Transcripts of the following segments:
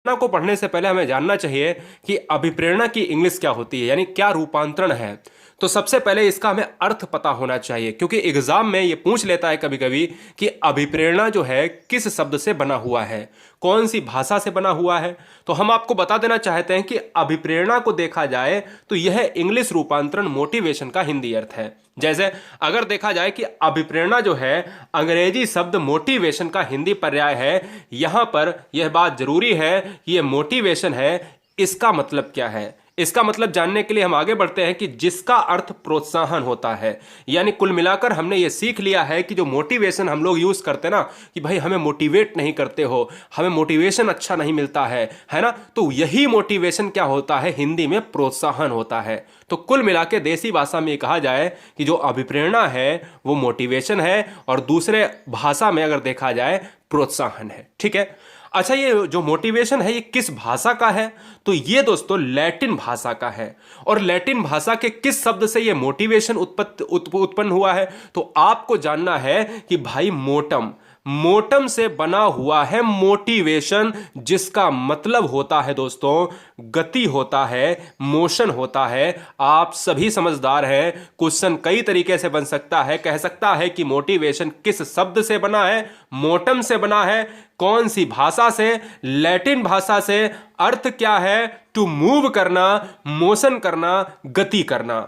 अभिप्रेरणा को पढ़ने से पहले हमें जानना चाहिए कि अभिप्रेरणा की इंग्लिश क्या होती है, यानी क्या रूपांतरण है। तो सबसे पहले इसका हमें अर्थ पता होना चाहिए, क्योंकि एग्जाम में ये पूछ लेता है कभी कभी कि अभिप्रेरणा जो है किस शब्द से बना हुआ है, कौन सी भाषा से बना हुआ है। तो हम आपको बता देना चाहते हैं कि अभिप्रेरणा को देखा जाए तो यह इंग्लिश रूपांतरण मोटिवेशन का हिंदी अर्थ है। जैसे अगर देखा जाए कि अभिप्रेरणा जो है अंग्रेजी शब्द मोटिवेशन का हिंदी पर्याय है, यहां पर यह बात जरूरी है कि यह मोटिवेशन है। इसका मतलब क्या है? इसका मतलब जानने के लिए हम आगे बढ़ते हैं कि जिसका अर्थ प्रोत्साहन होता है। यानी कुल मिलाकर हमने ये सीख लिया है कि जो मोटिवेशन हम लोग यूज करते ना, कि भाई हमें मोटिवेट नहीं करते हो, हमें मोटिवेशन अच्छा नहीं मिलता है ना, तो यही मोटिवेशन क्या होता है, हिंदी में प्रोत्साहन होता है। तो कुल मिला के देसी भाषा में कहा जाए कि जो अभिप्रेरणा है वो मोटिवेशन है, और दूसरे भाषा में अगर देखा जाए प्रोत्साहन है। ठीक है। अच्छा, ये जो मोटिवेशन है ये किस भाषा का है? तो ये दोस्तों लैटिन भाषा का है। और लैटिन भाषा के किस शब्द से ये मोटिवेशन उत्पन्न हुआ है? तो आपको जानना है कि भाई मोटम, मोटम से बना हुआ है मोटिवेशन, जिसका मतलब होता है दोस्तों गति होता है, मोशन होता है। आप सभी समझदार हैं, क्वेश्चन कई तरीके से बन सकता है। कह सकता है कि मोटिवेशन किस शब्द से बना है? मोटम से बना है। कौन सी भाषा से? लैटिन भाषा से। अर्थ क्या है? टू मूव करना, मोशन करना, गति करना।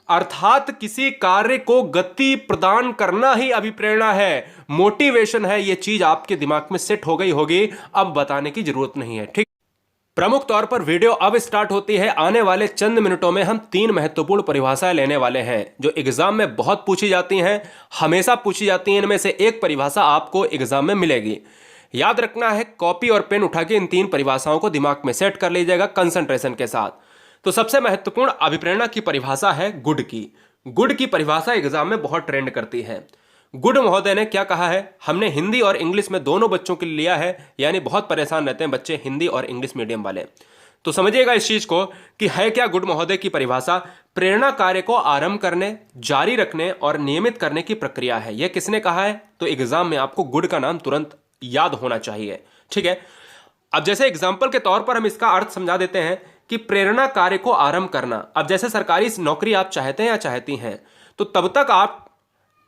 अर्थात किसी कार्य को गति प्रदान करना ही अभिप्रेरणा है, मोटिवेशन है। यह चीज आपके दिमाग में सेट हो गई होगी, अब बताने की जरूरत नहीं है। ठीक। प्रमुख तौर पर वीडियो अब स्टार्ट होती है। आने वाले चंद मिनटों में हम 3 महत्वपूर्ण परिभाषाएं लेने वाले हैं जो एग्जाम में बहुत पूछी जाती हैं, हमेशा पूछी जाती हैं। इनमें से एक परिभाषा आपको एग्जाम में मिलेगी। याद रखना है, कॉपी और पेन उठा के इन 3 परिभाषाओं को दिमाग में सेट कर लीजिएगा कंसंट्रेशन के साथ। तो सबसे महत्वपूर्ण अभिप्रेरणा की परिभाषा है गुड की। गुड की परिभाषा एग्जाम में बहुत ट्रेंड करती है। गुड महोदय ने क्या कहा है? हमने हिंदी और इंग्लिश में दोनों बच्चों के लिए लिया है, यानी बहुत परेशान रहते हैं बच्चे हिंदी और इंग्लिश मीडियम वाले। तो समझिएगा इस चीज को कि है क्या गुड महोदय की परिभाषा। प्रेरणा कार्य को आरंभ करने, जारी रखने और नियमित करने की प्रक्रिया है। यह किसने कहा है? तो एग्जाम में आपको गुड का नाम तुरंत याद होना चाहिए। ठीक है। अब जैसे एग्जाम्पल के तौर पर हम इसका अर्थ समझा देते हैं कि प्रेरणा कार्य को आरंभ करना। अब जैसे सरकारी नौकरी आप चाहते हैं या चाहती हैं, तो तब तक आप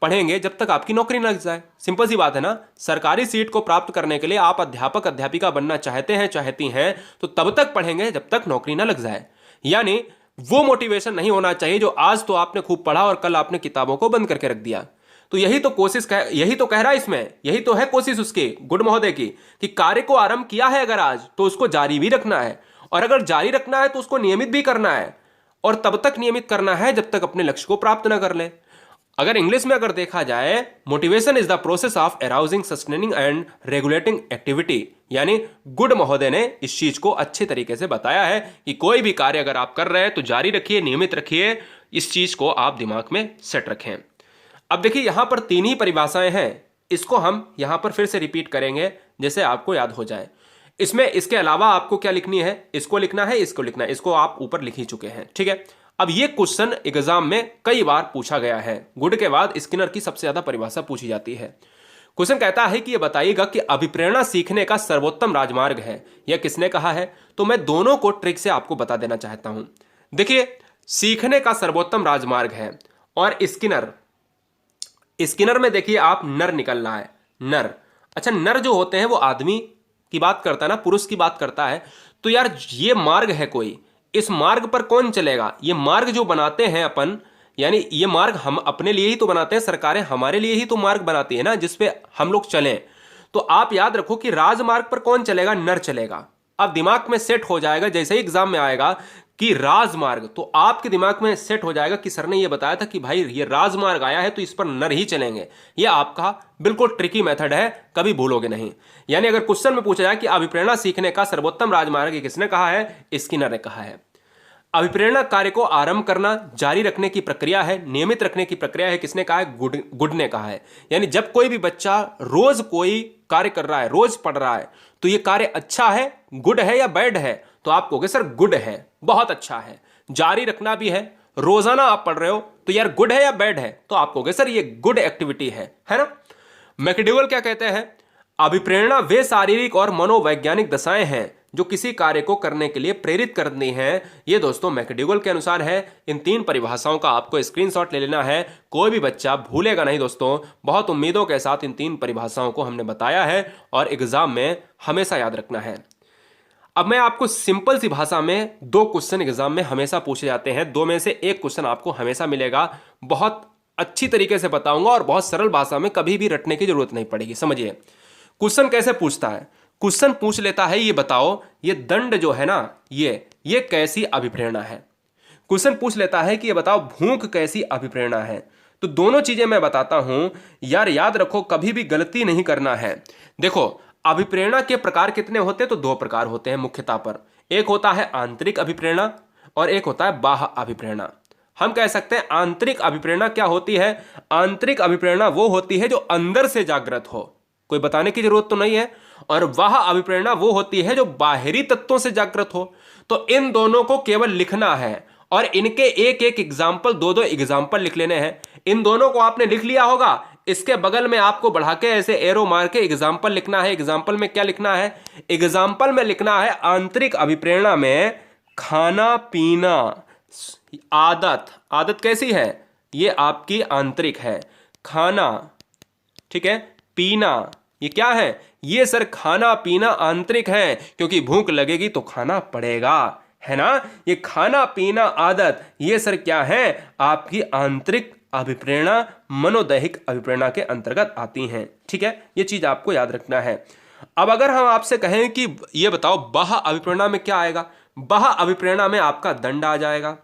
पढ़ेंगे जब तक आपकी नौकरी न लग जाए। सिंपल सी बात है ना। सरकारी सीट को प्राप्त करने के लिए आप अध्यापक अध्यापिका बनना चाहते हैं, चाहती हैं, तो तब तक पढ़ेंगे जब तक नौकरी ना लग जाए। यानी वो मोटिवेशन नहीं होना चाहिए जो आज तो आपने खूब पढ़ा और कल आपने किताबों को बंद करके रख दिया। तो यही तो यही तो कह रहा है इसमें, यही तो है कोशिश उसकी गुड महोदय की, कि कार्य को आरंभ किया है अगर आज, तो उसको जारी भी रखना है, और अगर जारी रखना है तो उसको नियमित भी करना है, और तब तक नियमित करना है जब तक अपने लक्ष्य को प्राप्त ना कर ले। अगर इंग्लिश में अगर देखा जाए, motivation is the process of arousing, sustaining and regulating activity. यानी गुड महोदय ने इस चीज को अच्छे तरीके से बताया है कि कोई भी कार्य अगर आप कर रहे हैं तो जारी रखिए, नियमित रखिए। इस चीज को आप दिमाग में सेट रखें। अब देखिए यहां पर 3 ही परिभाषाएं हैं, इसको हम यहां पर फिर से रिपीट करेंगे जैसे आपको याद हो जाए। इसमें इसके अलावा आपको क्या लिखनी है? इसको लिखना है, इसको लिखना है, इसको आप ऊपर लिख ही चुके हैं। ठीक है। अब ये क्वेश्चन एग्जाम में कई बार पूछा गया है। गुड के बाद स्किनर की सबसे ज्यादा परिभाषा पूछी जाती है। क्वेश्चन कहता है कि यह बताइएगा कि अभिप्रेरणा सीखने का सर्वोत्तम राजमार्ग है। यह किसने कहा है? तो मैं दोनों को ट्रिक से आपको बता देना चाहता हूं। देखिए, सीखने का सर्वोत्तम राजमार्ग है और स्किनर, स्किनर में देखिए आप नर निकल रहा है, नर। अच्छा, नर जो होते हैं वो आदमी की बात करता है ना, पुरुष की बात करता है। तो यार ये मार्ग है कोई, इस मार्ग पर कौन चलेगा? ये मार्ग जो बनाते हैं अपन, यानी ये मार्ग हम अपने लिए ही तो बनाते हैं, सरकारें हमारे लिए ही तो मार्ग बनाती है ना जिसपे हम लोग चलें। तो आप याद रखो कि राजमार्ग पर कौन चलेगा? नर चलेगा। अब दिमाग में सेट हो जाएगा जैसे ही एग्जाम में आएगा कि राजमार्ग, तो आपके दिमाग में सेट हो जाएगा कि सर ने ये बताया था कि भाई ये राजमार्ग आया है तो इस पर नर ही चलेंगे। ये आपका बिल्कुल ट्रिकी मेथड है, कभी भूलोगे नहीं। यानी अगर क्वेश्चन में पूछा जाए कि अभिप्रेरणा सीखने का सर्वोत्तम राजमार्ग किसने कहा है? स्किनर ने कहा है। अभिप्रेरणा कार्य को आरंभ करना, जारी रखने की प्रक्रिया है, नियमित रखने की प्रक्रिया है, किसने कहा है? गुड ने कहा है। यानी जब कोई भी बच्चा रोज कोई कार्य कर रहा है, रोज पढ़ रहा है, तो ये कार्य अच्छा है, गुड है या बैड है? तो आप कहोगे सर गुड है, बहुत अच्छा है। जारी रखना भी है, रोजाना आप पढ़ रहे हो, तो यार गुड है या बैड है? तो आप कहोगे सर ये गुड एक्टिविटी है ना। मैकडोगल क्या कहते हैं? अभिप्रेरणा वे शारीरिक और मनोवैज्ञानिक दशाएं हैं जो किसी कार्य को करने के लिए प्रेरित करती हैं, ये दोस्तों मैकडोगल के अनुसार है। इन 3 परिभाषाओं का आपको स्क्रीनशॉट ले लेना है, कोई भी बच्चा भूलेगा नहीं दोस्तों। बहुत उम्मीदों के साथ इन 3 परिभाषाओं को हमने बताया है और एग्जाम में हमेशा याद रखना है। अब मैं आपको सिंपल सी भाषा में 2 क्वेश्चन एग्जाम में हमेशा पूछे जाते हैं, 2 में से 1 क्वेश्चन आपको हमेशा मिलेगा। बहुत अच्छी तरीके से बताऊंगा और बहुत सरल भाषा में, कभी भी रटने की जरूरत नहीं पड़ेगी। समझिए क्वेश्चन कैसे पूछता है। क्वेश्चन पूछ लेता है, ये बताओ ये दंड जो है ना, ये कैसी अभिप्रेरणा है। क्वेश्चन पूछ लेता है कि ये बताओ भूख कैसी अभिप्रेरणा है। तो दोनों चीजें मैं बताता हूं यार, याद रखो, कभी भी गलती नहीं करना है। देखो अभिप्रेरणा के प्रकार कितने होते हैं, तो 2 प्रकार होते हैं मुख्यतः पर। एक होता है आंतरिक अभिप्रेरणा और एक होता है बाह्य अभिप्रेरणा। हम कह सकते हैं आंतरिक अभिप्रेरणा क्या होती है। आंतरिक अभिप्रेरणा वो होती है जो अंदर से जागृत हो, कोई बताने की जरूरत तो नहीं है। और बाह्य अभिप्रेरणा वो होती है जो बाहरी तत्वों से जागृत हो। तो इन दोनों को केवल लिखना है और इनके एक एक एग्जाम्पल, 2-2 एग्जाम्पल लिख लेने हैं। इन दोनों को आपने लिख लिया होगा, इसके बगल में आपको बढ़ा के ऐसे एरो मार के एग्जाम्पल लिखना है। एग्जाम्पल में क्या लिखना है, एग्जाम्पल में लिखना है आंतरिक अभिप्रेरणा में खाना पीना आदत। आदत कैसी है, ये आपकी आंतरिक है। खाना, ठीक है, पीना ये क्या है, ये सर खाना पीना आंतरिक है, क्योंकि भूख लगेगी तो खाना पड़ेगा, है ना। ये खाना पीना आदत ये सर क्या है, आपकी आंतरिक अभिप्रेरणा, मनोदैहिक अभिप्रेरणा के अंतर्गत आती हैं। ठीक है, ये चीज आपको याद रखना है। अब अगर हम आपसे कहें कि ये बताओ बाह्य अभिप्रेरणा में क्या आएगा, बाह्य अभिप्रेरणा में आपका दंड आ जाएगा।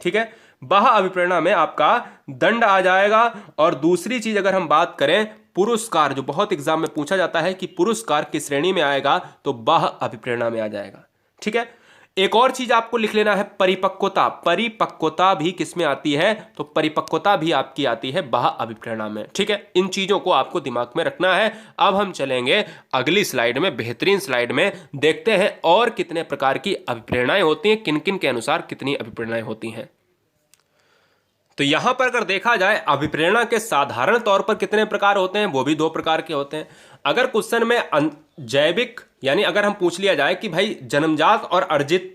ठीक है, बाह्य अभिप्रेरणा में आपका दंड आ जाएगा। और दूसरी चीज अगर हम बात करें पुरस्कार, जो बहुत एग्जाम में पूछा जाता है कि पुरस्कार किस श्रेणी में आएगा, तो बाह्य अभिप्रेरणा में आ जाएगा। ठीक है, एक और चीज आपको लिख लेना है परिपक्वता। परिपक्वता भी किस में आती है, तो परिपक्वता भी आपकी आती है बाह्य अभिप्रेरणा में। ठीक है, इन चीजों को आपको दिमाग में रखना है। अब हम चलेंगे अगली स्लाइड में, बेहतरीन स्लाइड में, देखते हैं और कितने प्रकार की अभिप्रेरणाएं होती हैं, किन किन के अनुसार कितनी अभिप्रेरणाएं होती हैं। तो यहां पर अगर देखा जाए अभिप्रेरणा के साधारण तौर पर कितने प्रकार होते हैं, वो भी 2 प्रकार के होते हैं। अगर क्वेश्चन में जैविक यानी अगर हम पूछ लिया जाए कि भाई जन्मजात और अर्जित,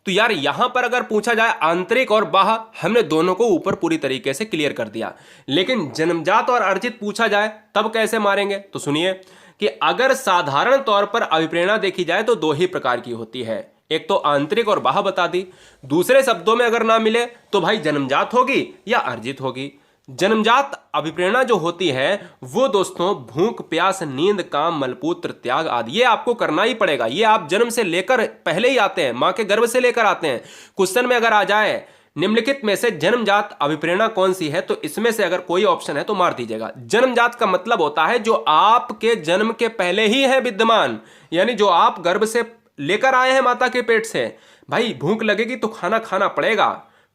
तो यार यहां पर अगर पूछा जाए आंतरिक और बाह्य, हमने दोनों को ऊपर पूरी तरीके से क्लियर कर दिया। लेकिन जन्मजात और अर्जित पूछा जाए तब कैसे मारेंगे, तो सुनिए कि अगर साधारण तौर पर अभिप्रेरणा देखी जाए तो 2 ही प्रकार की होती है, एक तो आंतरिक और बाह्य बता दी। दूसरे शब्दों में अगर ना मिले तो भाई जन्मजात होगी या अर्जित होगी। जन्मजात अभिप्रेरणा जो होती है वो दोस्तों भूख प्यास नींद काम मलपूत्र त्याग आदि, ये आपको करना ही पड़ेगा। ये आप जन्म से लेकर पहले ही आते हैं, मां के गर्भ से लेकर आते हैं। क्वेश्चन में अगर आ जाए निम्नलिखित में से जन्मजात अभिप्रेरणा कौन सी है, तो इसमें से अगर कोई ऑप्शन है तो मार दीजिएगा। जन्मजात का मतलब होता है जो आपके जन्म के पहले ही है विद्यमान, यानी जो आप गर्भ से लेकर आए हैं माता के पेट से। भाई भूख लगेगी तो खाना खाना पड़ेगा,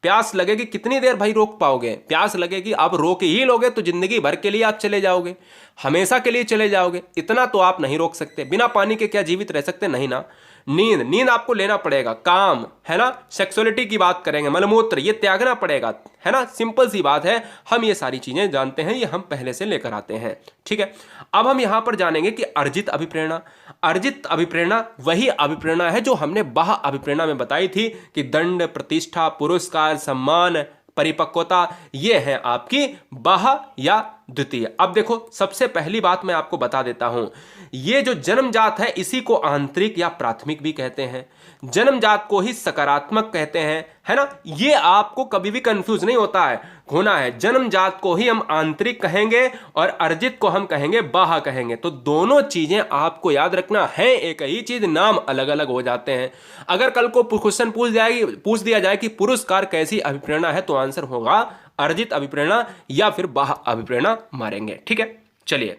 प्यास लगेगी कितनी देर भाई रोक पाओगे, प्यास लगेगी आप रोक ही लोगे तो जिंदगी भर के लिए आप चले जाओगे, हमेशा के लिए चले जाओगे, इतना तो आप नहीं रोक सकते। बिना पानी के क्या जीवित रह सकते, नहीं ना। नींद आपको लेना पड़ेगा, काम है ना, सेक्सुअलिटी की बात करेंगे, मलमूत्र ये त्यागना पड़ेगा, है ना, सिंपल सी बात है। हम ये सारी चीजें जानते हैं, ये हम पहले से लेकर आते हैं। ठीक है, अब हम यहां पर जानेंगे कि अर्जित अभिप्रेरणा। अर्जित अभिप्रेरणा वही अभिप्रेरणा है जो हमने बाह्य अभिप्रेरणा में बताई थी कि दंड प्रतिष्ठा पुरस्कार सम्मान परिपक्वता, ये है आपकी बाह्य या द्वितीय। अब देखो सबसे पहली बात मैं आपको बता देता हूं, ये जो जन्मजात है इसी को आंतरिक या प्राथमिक भी कहते हैं, जन्मजात को ही सकारात्मक कहते हैं, है ना। ये आपको कभी भी कंफ्यूज नहीं होना है। जन्मजात को ही हम आंतरिक कहेंगे और अर्जित को हम कहेंगे बाह्य कहेंगे। तो दोनों चीजें आपको याद रखना है, एक ही चीज, नाम अलग अलग हो जाते हैं। अगर कल को क्वेश्चन पूछ दिया जाए कि पुरस्कार कैसी अभिप्रेरणा है, तो आंसर होगा अर्जित अभिप्रेरणा या फिर बाह्य अभिप्रेरणा मारेंगे। ठीक है, चलिए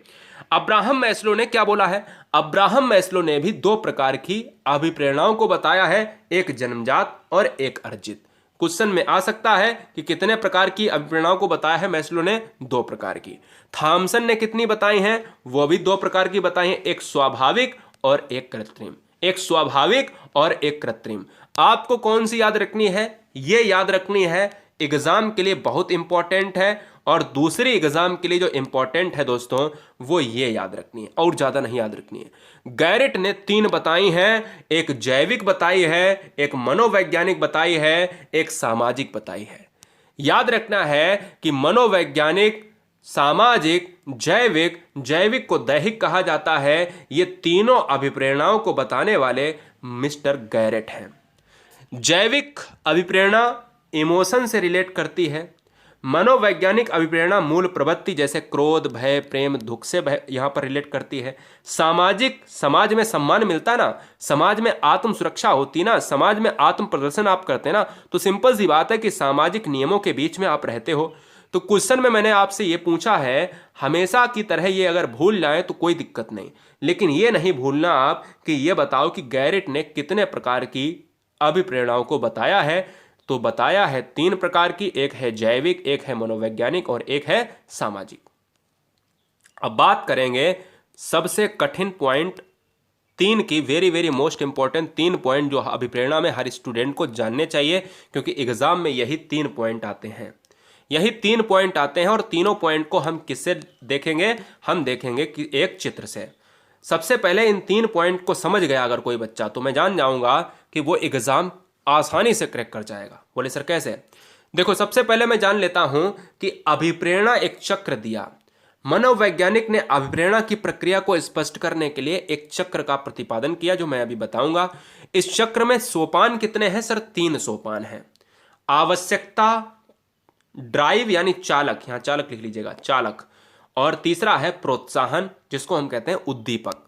अब्राहम मैस्लो ने क्या बोला है। अब्राहम मैस्लो ने भी 2 प्रकार की अभिप्रेरणाओं को बताया है, एक जन्मजात और एक अर्जित। क्वेश्चन में आ सकता है कि कितने प्रकार की अभिप्रेरणाओं को बताया है मैस्लो ने, 2 प्रकार की। थॉमसन ने कितनी बताई हैं, वो भी 2 प्रकार की बताई हैं, एक स्वाभाविक और एक कृत्रिम। एक स्वाभाविक और एक कृत्रिम। आपको कौन सी याद रखनी है, ये याद रखनी है, एग्जाम के लिए बहुत इंपॉर्टेंट है और दूसरी एग्जाम के लिए जो इंपॉर्टेंट है दोस्तों वो ये याद रखनी है और ज्यादा नहीं याद रखनी है। गैरेट ने 3 बताई हैं, एक जैविक बताई है, एक मनोवैज्ञानिक बताई है, एक सामाजिक बताई है। याद रखना है कि मनोवैज्ञानिक, सामाजिक, जैविक, जैविक को दैहिक कहा जाता है, ये तीनों अभिप्रेरणाओं को बताने वाले मिस्टर गैरेट हैं। जैविक अभिप्रेरणा इमोशन से रिलेट करती है। मनोवैज्ञानिक अभिप्रेरणा मूल प्रवृत्ति जैसे क्रोध, भय, प्रेम, दुख से भय यहां पर रिलेट करती है। सामाजिक, समाज में सम्मान मिलता है ना, समाज में आत्म सुरक्षा होती ना, समाज में आत्म प्रदर्शन आप करते हैं ना, तो सिंपल सी बात है कि सामाजिक नियमों के बीच में आप रहते हो। तो क्वेश्चन में मैंने आपसे ये पूछा है, हमेशा की तरह ये अगर भूल जाए तो कोई दिक्कत नहीं, लेकिन ये नहीं भूलना आप कि ये बताओ कि गैरेट ने कितने प्रकार की अभिप्रेरणाओं को बताया है। तो बताया है 3 प्रकार की, एक है जैविक, एक है मनोवैज्ञानिक और एक है सामाजिक। अब बात करेंगे सबसे कठिन पॉइंट 3 की, very very most important 3 point जो अभिप्रेरणा में हर स्टूडेंट को जानने चाहिए, क्योंकि एग्जाम में यही 3 पॉइंट आते हैं, यही 3 पॉइंट आते हैं। और तीनों पॉइंट को हम किससे देखेंगे? हम देखेंगे कि एक चित्र से। सबसे पहले इन 3 पॉइंट को समझ गया अगर कोई बच्चा, तो मैं जान जाऊंगा कि वो एग्जाम आसानी से क्रैक कर जाएगा। बोले सर कैसे? देखो, सबसे पहले मैं जान लेता हूं कि अभिप्रेरणा एक चक्र दिया। मनोवैज्ञानिक ने अभिप्रेरणा की प्रक्रिया को स्पष्ट करने के लिए एक चक्र का प्रतिपादन किया, जो मैं अभी बताऊंगा। इस चक्र में सोपान कितने हैं सर? 3 सोपान हैं। आवश्यकता, ड्राइव यानी चालक, यहां चालक लिख लीजिएगा, चालक, और तीसरा है प्रोत्साहन, जिसको हम कहते हैं उद्दीपक।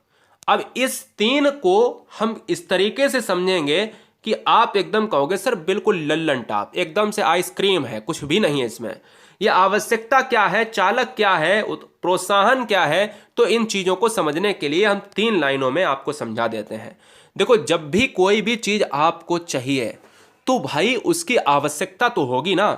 अब इस 3 को हम इस तरीके से समझेंगे कि आप एकदम कहोगे सर बिल्कुल लल्लन टाप, एकदम से आइसक्रीम है, कुछ भी नहीं है इसमें। यह आवश्यकता क्या है, चालक क्या है, प्रोत्साहन क्या है, तो इन चीजों को समझने के लिए हम 3 लाइनों में आपको समझा देते हैं। देखो, जब भी कोई भी चीज आपको चाहिए तो भाई उसकी आवश्यकता तो होगी ना,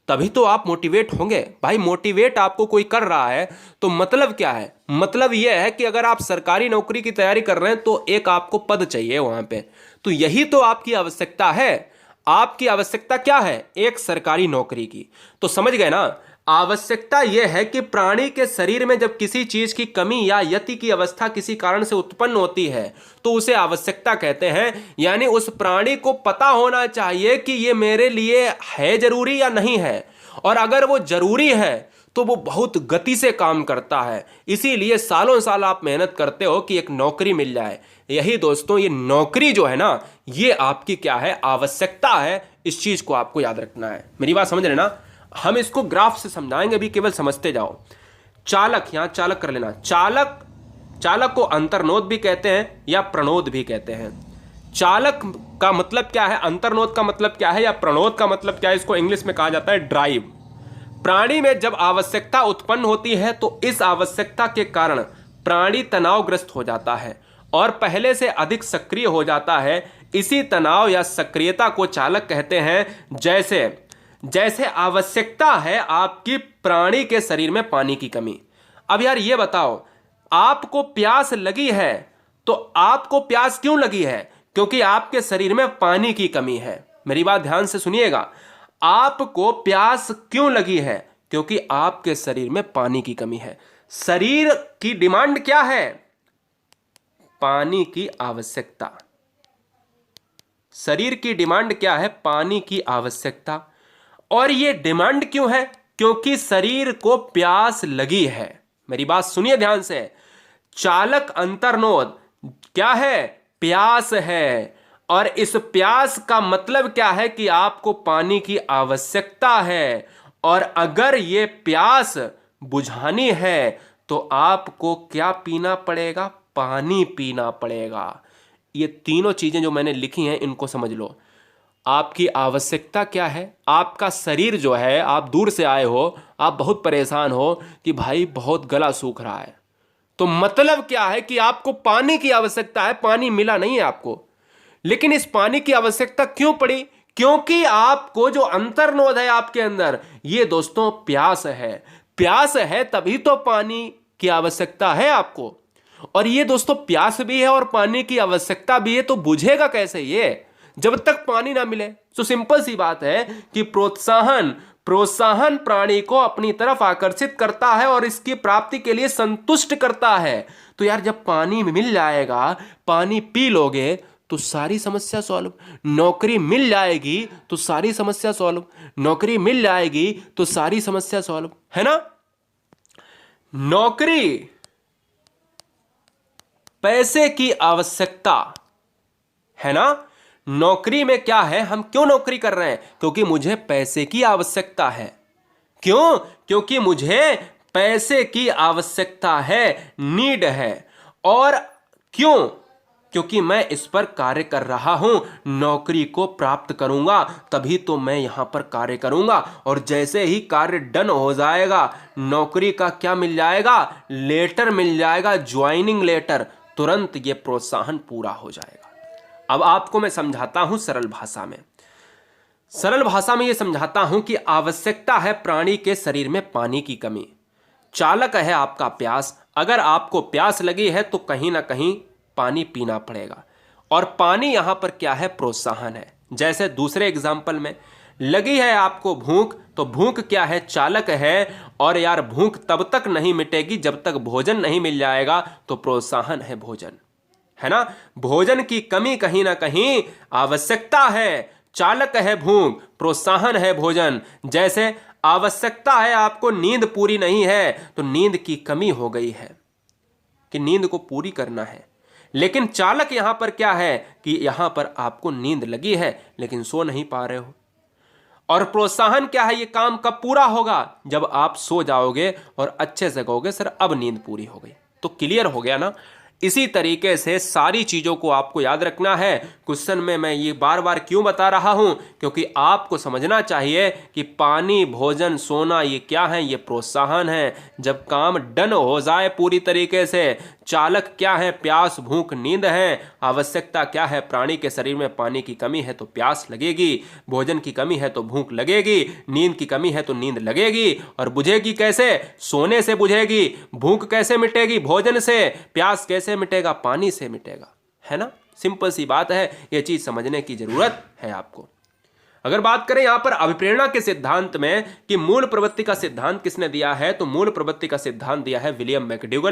तभी तो आप मोटिवेट होंगे। भाई मोटिवेट आपको कोई कर रहा है तो मतलब क्या है? मतलब यह है कि अगर आप सरकारी नौकरी की तैयारी कर रहे हैं तो एक आपको पद चाहिए वहां पे, तो यही तो आपकी आवश्यकता है। आपकी आवश्यकता क्या है? एक सरकारी नौकरी की। तो समझ गए ना, आवश्यकता यह है कि प्राणी के शरीर में जब किसी चीज की कमी या यति की अवस्था किसी कारण से उत्पन्न होती है तो उसे आवश्यकता कहते हैं। यानी उस प्राणी को पता होना चाहिए कि यह मेरे लिए है जरूरी या नहीं है, और अगर वो जरूरी है तो वो बहुत गति से काम करता है। इसीलिए सालों साल आप मेहनत करते हो कि एक नौकरी मिल जाए। यही दोस्तों, ये नौकरी जो है ना, ये आपकी क्या है? आवश्यकता है। इस चीज को आपको याद रखना है। मेरी बात समझ रहे ना? हम इसको ग्राफ से समझाएंगे, भी केवल समझते जाओ। चालक, यहां चालक कर लेना। चालक, चालक को अंतर्नोद भी कहते हैं या प्रणोद भी कहते हैं। चालक का मतलब क्या है, अंतर्नोद का मतलब क्या है, या प्रणोद का मतलब क्या है? इसको इंग्लिश में कहा जाता है ड्राइव। प्राणी में जब आवश्यकता उत्पन्न होती है तो इस आवश्यकता के कारण प्राणी तनावग्रस्त हो जाता है और पहले से अधिक सक्रिय हो जाता है। इसी तनाव या सक्रियता को चालक कहते हैं। जैसे जैसे आवश्यकता है आपकी प्राणी के शरीर में पानी की कमी। अब यार ये बताओ, आपको प्यास लगी है तो आपको प्यास क्यों लगी है? क्योंकि आपके शरीर में पानी की कमी है। मेरी बात ध्यान से सुनिएगा, आपको प्यास क्यों लगी है? क्योंकि आपके शरीर में पानी की कमी है। शरीर की डिमांड क्या है? पानी की आवश्यकता। शरीर की डिमांड क्या है? पानी की आवश्यकता। और यह डिमांड क्यों है? क्योंकि शरीर को प्यास लगी है। मेरी बात सुनिए ध्यान से। चालक अंतर्नोद क्या है? प्यास है। और इस प्यास का मतलब क्या है? कि आपको पानी की आवश्यकता है, और अगर ये प्यास बुझानी है तो आपको क्या पीना पड़ेगा? पानी पीना पड़ेगा। ये तीनों चीजें जो मैंने लिखी हैं इनको समझ लो। आपकी आवश्यकता क्या है? आपका शरीर जो है, आप दूर से आए हो, आप बहुत परेशान हो कि भाई बहुत गला सूख रहा है, तो मतलब क्या है? कि आपको पानी की आवश्यकता है, पानी मिला नहीं है आपको। लेकिन इस पानी की आवश्यकता क्यों पड़ी? क्योंकि आपको जो अंतर्नोद है आपके अंदर, ये दोस्तों प्यास है। प्यास है तभी तो पानी की आवश्यकता है आपको। और ये दोस्तों प्यास भी है और पानी की आवश्यकता भी है, तो बुझेगा कैसे ये जब तक पानी ना मिले? तो सिंपल सी बात है कि प्रोत्साहन, प्रोत्साहन प्राणी को अपनी तरफ आकर्षित करता है और इसकी प्राप्ति के लिए संतुष्ट करता है। तो यार जब पानी मिल जाएगा, पानी पी लोगे तो सारी समस्या सॉल्व। नौकरी मिल जाएगी तो सारी समस्या सॉल्व। नौकरी मिल जाएगी तो सारी समस्या सॉल्व, है ना। नौकरी पैसे की आवश्यकता है ना। नौकरी में क्या है, हम क्यों नौकरी कर रहे हैं? क्योंकि मुझे पैसे की आवश्यकता है। क्यों? क्योंकि मुझे पैसे की आवश्यकता है, नीड है। और क्यों? क्योंकि मैं इस पर कार्य कर रहा हूं। नौकरी को प्राप्त करूंगा तभी तो मैं यहां पर कार्य करूंगा। और जैसे ही कार्य डन हो जाएगा, नौकरी का क्या मिल जाएगा? लेटर मिल जाएगा, ज्वाइनिंग लेटर। तुरंत ये प्रोत्साहन पूरा हो जाएगा। अब आपको मैं समझाता हूं सरल भाषा में। सरल भाषा में यह समझाता हूं कि आवश्यकता है प्राणी के शरीर में पानी की कमी। चालक है आपका प्यास। अगर आपको प्यास लगी है तो कहीं ना कहीं पानी पीना पड़ेगा। और पानी यहां पर क्या है? प्रोत्साहन है। जैसे दूसरे एग्जाम्पल में लगी है आपको भूख, तो भूख क्या है? चालक है। और यार भूख तब तक नहीं मिटेगी जब तक भोजन नहीं मिल जाएगा, तो प्रोत्साहन है भोजन, है ना। भोजन की कमी कहीं ना कहीं आवश्यकता है। चालक है भूख, प्रोत्साहन है भोजन। जैसे आवश्यकता है आपको, नींद पूरी नहीं है, तो नींद की कमी हो गई है कि नींद को पूरी करना है। लेकिन चालक यहां पर क्या है कि यहां पर आपको नींद लगी है लेकिन सो नहीं पा रहे हो। और प्रोत्साहन क्या है? ये काम कब पूरा होगा? जब आप सो जाओगे और अच्छे से कहोगे सर अब नींद पूरी हो गई। तो क्लियर हो गया ना। इसी तरीके से सारी चीजों को आपको याद रखना है। क्वेश्चन में मैं ये बार बार क्यों बता रहा हूं? क्योंकि आपको समझना चाहिए कि पानी, भोजन, सोना ये क्या है? ये प्रोत्साहन है। जब काम डन हो जाए पूरी तरीके से, चालक क्या है? प्यास, भूख, नींद है। आवश्यकता क्या है? प्राणी के शरीर में पानी की कमी है तो प्यास लगेगी, भोजन की कमी है तो भूख लगेगी, नींद की कमी है तो नींद लगेगी। और बुझेगी कैसे? सोने से बुझेगी। भूख कैसे मिटेगी? भोजन से। प्यास कैसे मिटेगा? पानी से मिटेगा, है ना। सिंपल सी बात है, यह चीज समझने की जरूरत है आपको। अगर बात करें यहां पर अभिप्रेरणा के सिद्धांत में कि मूल प्रवृत्ति का सिद्धांत किसने दिया है, तो मूल प्रवृत्ति का सिद्धांत दिया है विलियम मैकडूगल